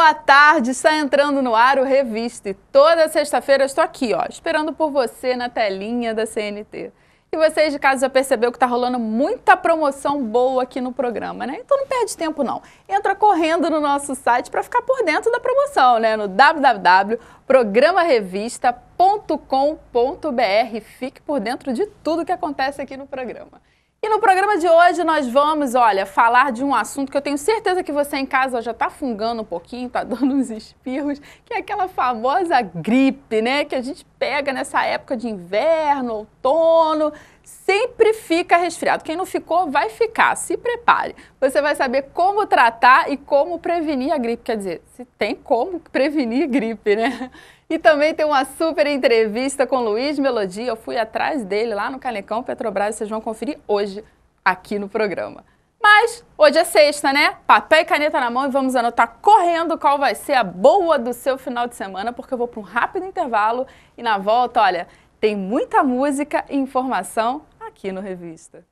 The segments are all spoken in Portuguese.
boa tarde, está entrando no ar o Revista e toda sexta-feira eu estou aqui, ó, esperando por você na telinha da CNT. E vocês de casa já percebeu que está rolando muita promoção boa aqui no programa, né? Então não perde tempo não, entra correndo no nosso site para ficar por dentro da promoção, né? No www.programarevista.com.br, fique por dentro de tudo que acontece aqui no programa. E no programa de hoje nós vamos, olha, falar de um assunto que eu tenho certeza que você em casa já está fungando um pouquinho, está dando uns espirros, que é aquela famosa gripe, né? Que a gente pega nessa época de inverno, outono, sempre fica resfriado. Quem não ficou, vai ficar, se prepare. Você vai saber como tratar e como prevenir a gripe, quer dizer, se tem como prevenir gripe, né? E também tem uma super entrevista com Luiz Melodia. Eu fui atrás dele lá no Canecão Petrobras. Vocês vão conferir hoje aqui no programa. Mas hoje é sexta, né? Papel e caneta na mão e vamos anotar correndo qual vai ser a boa do seu final de semana, porque eu vou para um rápido intervalo e na volta, olha, tem muita música e informação aqui no Revista.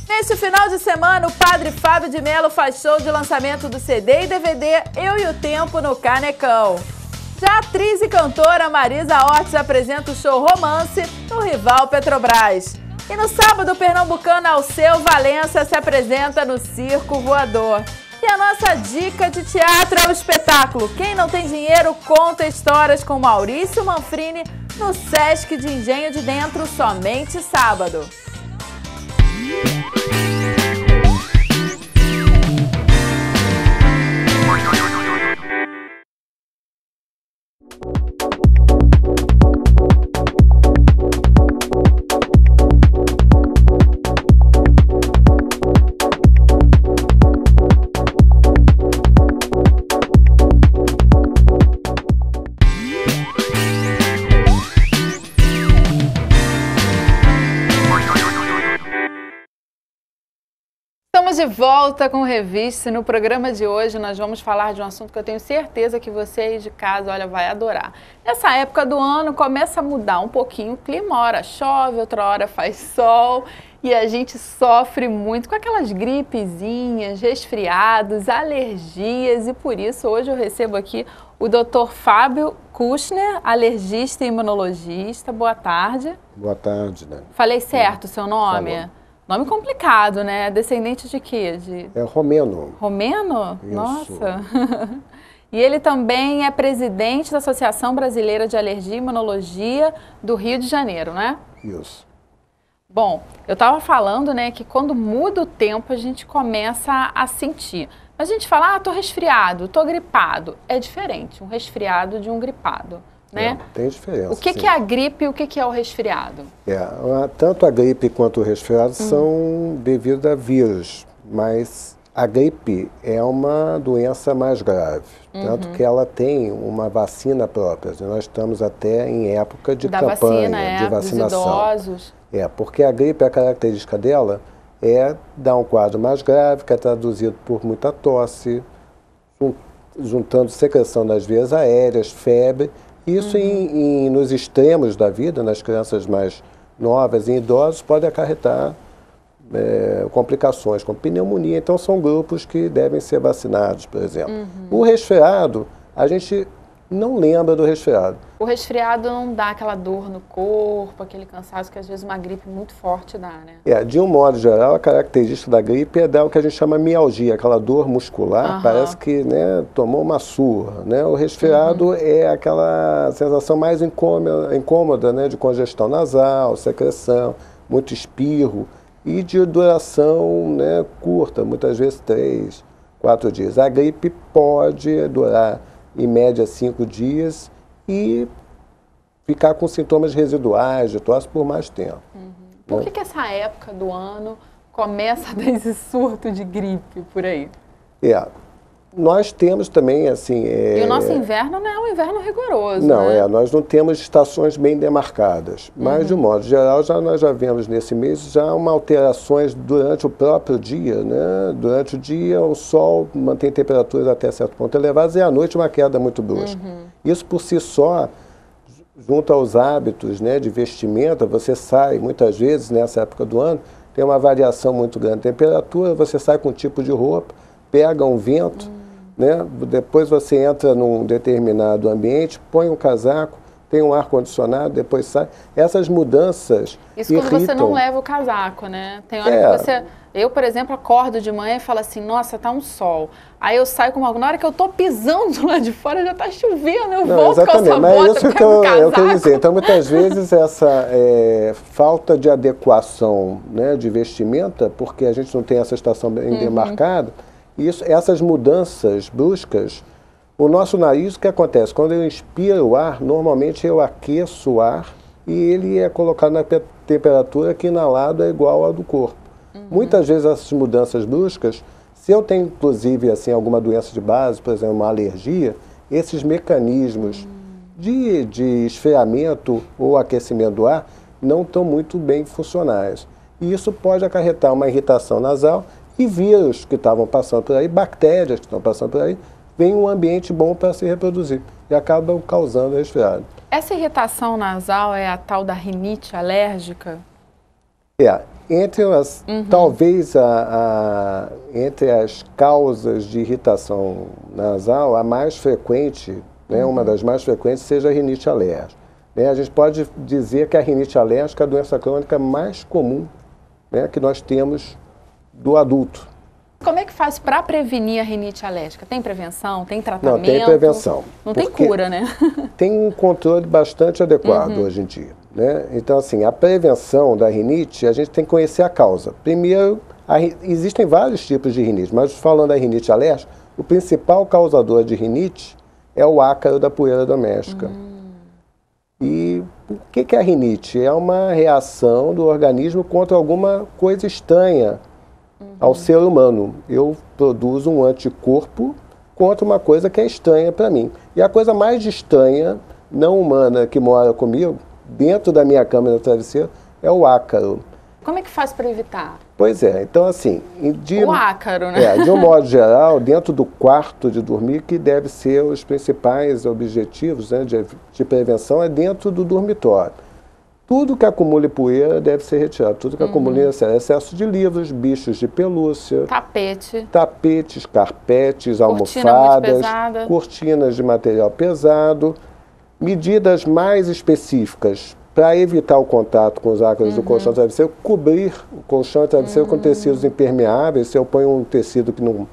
Neste final de semana, o Padre Fábio de Mello faz show de lançamento do CD e DVD Eu e o Tempo no Canecão. Já a atriz e cantora Marisa Hort apresenta o show Romance no Rival Petrobras. E no sábado, o pernambucano Alceu Valença se apresenta no Circo Voador. E a nossa dica de teatro é o espetáculo Quem Não Tem Dinheiro Conta Histórias com Maurício Manfrini no Sesc de Engenho de Dentro, somente sábado. Estamos de volta com o Revista e no programa de hoje nós vamos falar de um assunto que eu tenho certeza que você aí de casa, olha, vai adorar. Nessa época do ano começa a mudar um pouquinho o clima, uma hora chove, outra hora faz sol e a gente sofre muito com aquelas gripezinhas, resfriados, alergias e por isso hoje eu recebo aqui o Dr. Fábio Kushner, alergista e imunologista. Boa tarde. Boa tarde, né? Falei certo o seu nome? Falou. Nome complicado, né? Descendente de quê? É romeno. Romeno? Isso. Nossa! E ele também é presidente da Associação Brasileira de Alergia e Imunologia do Rio de Janeiro, né? Isso. Bom, eu estava falando, né, que quando muda o tempo a gente começa a sentir. Mas a gente fala, tô resfriado, tô gripado. É diferente, um resfriado de um gripado. Né? Tem diferença. O que é a gripe e o que é o resfriado? Tanto a gripe quanto o resfriado são devido a vírus, mas a gripe é uma doença mais grave, tanto que ela tem uma vacina própria. Nós estamos até em época de campanha de vacinação. Dos idosos. Porque a gripe, a característica dela é dar um quadro mais grave, que é traduzido por muita tosse, juntando secreção das vias aéreas, febre. Isso nos extremos da vida, nas crianças mais novas e idosos, pode acarretar complicações, como pneumonia. Então, são grupos que devem ser vacinados, por exemplo. O resfriado, a gente não lembra do resfriado. O resfriado não dá aquela dor no corpo, aquele cansaço que às vezes uma gripe muito forte dá, né? De um modo geral, a característica da gripe é dar o que a gente chama mialgia, aquela dor muscular, parece que, né, tomou uma surra, né? O resfriado é aquela sensação mais incômoda, né, de congestão nasal, secreção, muito espirro e de duração, né, curta, muitas vezes 3, 4 dias. A gripe pode durar em média 5 dias e ficar com sintomas residuais de tosse por mais tempo. Por que essa época do ano começa a dar esse surto de gripe por aí? Nós temos também, assim... E o nosso inverno não é um inverno rigoroso, não, né? Nós não temos estações bem demarcadas. Mas, de um modo geral, nós já vemos nesse mês já uma alterações durante o próprio dia, né? Durante o dia, o sol mantém temperaturas até certo ponto elevadas e à noite uma queda muito brusca. Isso, por si só, junto aos hábitos, né, de vestimenta, você sai, muitas vezes, nessa época do ano, tem uma variação muito grande de temperatura, você sai com um tipo de roupa, pega um vento né? Depois você entra num determinado ambiente, põe um casaco, tem um ar-condicionado, depois sai. Essas mudanças Isso quando você não leva o casaco, né? Tem hora que você... Eu, por exemplo, acordo de manhã e falo assim, nossa, tá um sol. Aí eu saio com uma... Na hora que eu tô pisando lá de fora, já tá chovendo, eu volto com essa bota, isso que eu quero dizer. Então, muitas vezes, essa falta de adequação, né, de vestimenta, porque a gente não tem essa estação bem demarcada, essas mudanças bruscas, o nosso nariz, o que acontece? Quando eu inspiro o ar, normalmente eu aqueço o ar e ele é colocado na temperatura que inalado é igual ao do corpo. Muitas vezes essas mudanças bruscas, se eu tenho inclusive assim, alguma doença de base, por exemplo, uma alergia, esses mecanismos de esfriamento ou aquecimento do ar não estão muito bem funcionais. E isso pode acarretar uma irritação nasal e vírus que estavam passando por aí, bactérias que estão passando por aí, vem um ambiente bom para se reproduzir e acabam causando resfriado. Essa irritação nasal é a tal da rinite alérgica? Talvez entre as causas de irritação nasal, a mais frequente, né, uma das mais frequentes, seja a rinite alérgica. A gente pode dizer que a rinite alérgica é a doença crônica mais comum, né, que nós temos do adulto. Como é que faz para prevenir a rinite alérgica? Tem prevenção? Tem tratamento? Não, tem prevenção. Não tem cura, né? Tem um controle bastante adequado hoje em dia, né? Então, assim, a prevenção da rinite, a gente tem que conhecer a causa. Primeiro, existem vários tipos de rinite, mas falando da rinite alérgica, o principal causador de rinite é o ácaro da poeira doméstica. E o que é a rinite? É uma reação do organismo contra alguma coisa estranha ao ser humano. Eu produzo um anticorpo contra uma coisa que é estranha para mim. E a coisa mais estranha, não humana, que mora comigo, dentro da minha cama no travesseiro, é o ácaro. Como é que faz para evitar? Pois é, então assim... O ácaro, né? De um modo geral, dentro do quarto de dormir, que deve ser os principais objetivos, né, de prevenção, é dentro do dormitório. Tudo que acumule poeira deve ser retirado. Tudo que acumule excesso de livros, bichos de pelúcia. Tapetes, carpetes, almofadas. Cortinas de material pesado. Medidas mais específicas para evitar o contato com os ácaros do colchão travesseiro. Cobrir o colchão travesseiro com tecidos impermeáveis. Se eu ponho um tecido que não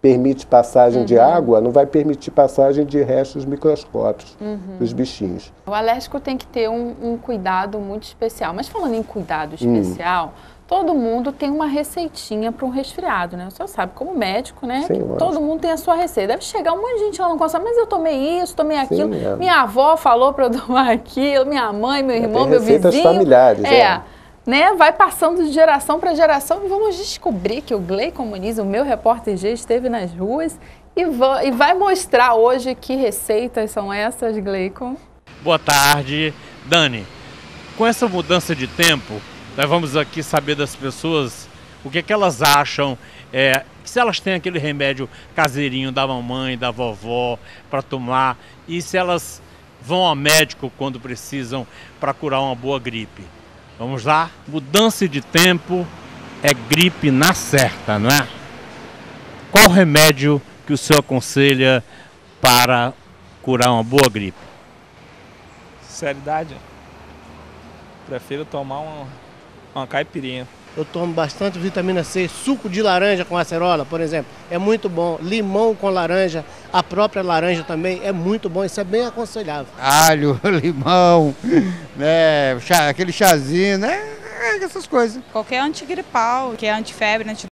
permite passagem de água, não vai permitir passagem de restos microscópicos dos bichinhos. O alérgico tem que ter um cuidado muito especial. Mas falando em cuidado especial, todo mundo tem uma receitinha para um resfriado, né? O senhor sabe, como médico, né? Sim, todo mundo tem a sua receita. Deve chegar um monte de gente lá no consultório, mas eu tomei isso, tomei aquilo. Sim, minha avó falou para eu tomar aquilo, minha mãe, meu irmão, meu vizinho. Receitas familiares, né, vai passando de geração para geração e vamos descobrir que o Gleicon Muniz, o meu repórter G, esteve nas ruas e vai mostrar hoje que receitas são essas, Gleicon. Boa tarde, Dani. Com essa mudança de tempo, nós vamos aqui saber das pessoas o que elas acham, se elas têm aquele remédio caseirinho da mamãe, da vovó para tomar e se elas vão ao médico quando precisam para curar uma boa gripe. Vamos lá? Mudança de tempo é gripe na certa, não é? Qual remédio que o senhor aconselha para curar uma boa gripe? Sinceridade, prefiro tomar uma caipirinha. Eu tomo bastante vitamina C, suco de laranja com acerola, por exemplo, é muito bom. Limão com laranja, a própria laranja também é muito bom, isso é bem aconselhável. Alho, limão, né, aquele chazinho, né, essas coisas. Qualquer antigripal, que é antifebre,